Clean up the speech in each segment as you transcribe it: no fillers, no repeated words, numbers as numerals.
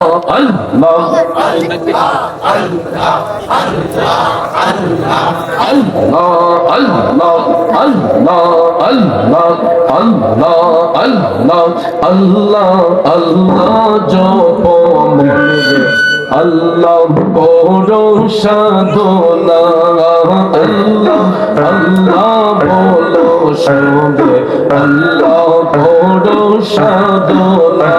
আল্লাহ করো সাধনা, আল্লাহ আল্লাহ বলো সবে, আল্লাহ করো সাধনা।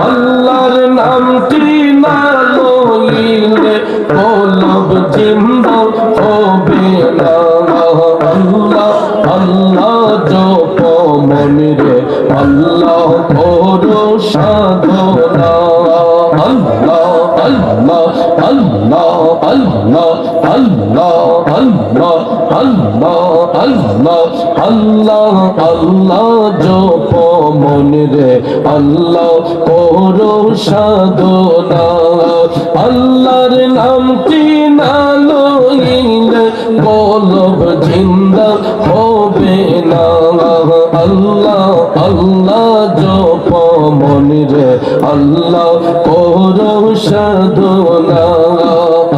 আল্লাহর নামটি না লইলে কলব জিন্দা হবে না। আল্লাহ আল্লাহ জপ মনে, আল্লাহ করো সাধনা। আল্লাহ আল্লাহ আল্লাহ আল্লাহ আল্লাহ আল্লাহ আল্লাহ আল্লাহ আল্লাহ আল্লাহ জপ মনে, আল্লাহ করো সাধনা। আল্লাহর নামটি না লইলে কলব জিন্দা হবে না। আল্লাহ আল্লাহ জপ মনে, আল্লাহ করো সাধনা।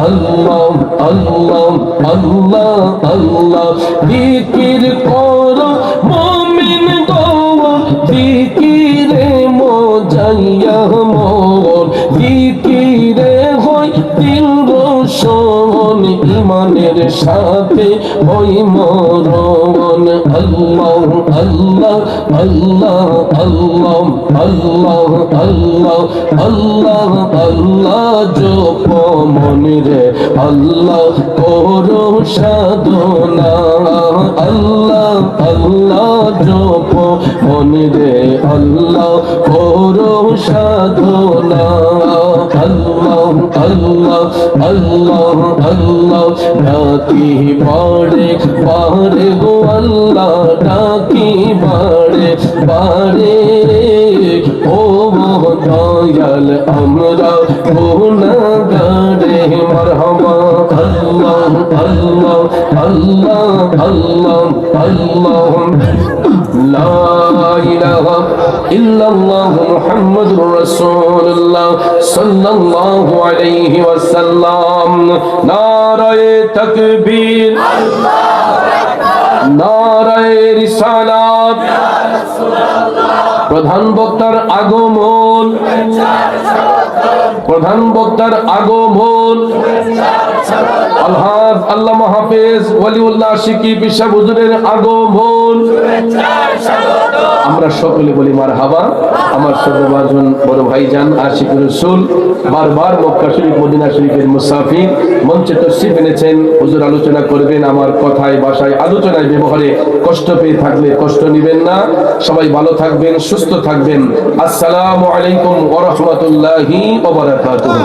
আল্লাহ আল্লাহ আল্লাহ আল্লাহ জিকির করো মুমিন গো, জিকিরে মজাইয়া মোর, জিকিরে হয় দিল রোশন, ইমানের সাথে হই মরণ। আল্লাহ আল্লাহ আল্লাহ আল্লাহ আল্লাহ আল্লাহ আল্লাহ আল্লাহ জপ মনে, আল্লাহ করো সাধনা। আল্লাহ আল্লাহ জপ মনে, আল্লাহ করো সাধনা। আল্লাহ আল্লাহ আল্লাহ আল্লাহ ডাকি বাড়ে বাড়ে গো, আল্লাহ ডাকি বাড়ে বাড়ে। ও দয়াল আমরা গুনাহগারে, মারহাবা। আল্লাহ আল্লাহ আল্লাহ আল্লাহ আল্লাহ লা ইলাহা ইল্লাল্লাহ মুহাম্মাদুর রাসূলুল্লাহ সাল্লাল্লাহু আলাইহি ওয়াসাল্লাম। নারায়ে তাকবীর, আল্লাহু আকবার, নারায়ে রিসালাত, ইয়া রাসূলুল্লাহ। প্রধান বক্তার আগমন, প্রধান বক্তার আগমন। আলহাজ আল্লামা হাফেজ ওয়ালিউল্লাহ আশিকি পিসা হুজুরের আগমন। আমরা সকলে বলি মারহাবা। আমার সর্বভাজন বড় ভাইজান আশিকুর রাসূল বারবার মক্কা শরীফ মদিনা শরীফের মুসাফির, মঞ্চে তশরিফ এনেছেন। হুজুর আলোচনা করবেন। আমার কথায় ভাষায় আলোচনায় ব্যবহারে কষ্ট পেয়ে থাকলে কষ্ট নেবেন না। সবাই ভালো থাকবেন, সুস্থ থাকবেন। আসসালামু আলাইকুম ওয়া রাহমাতুল্লাহি ওয়া বারাকাতুহু।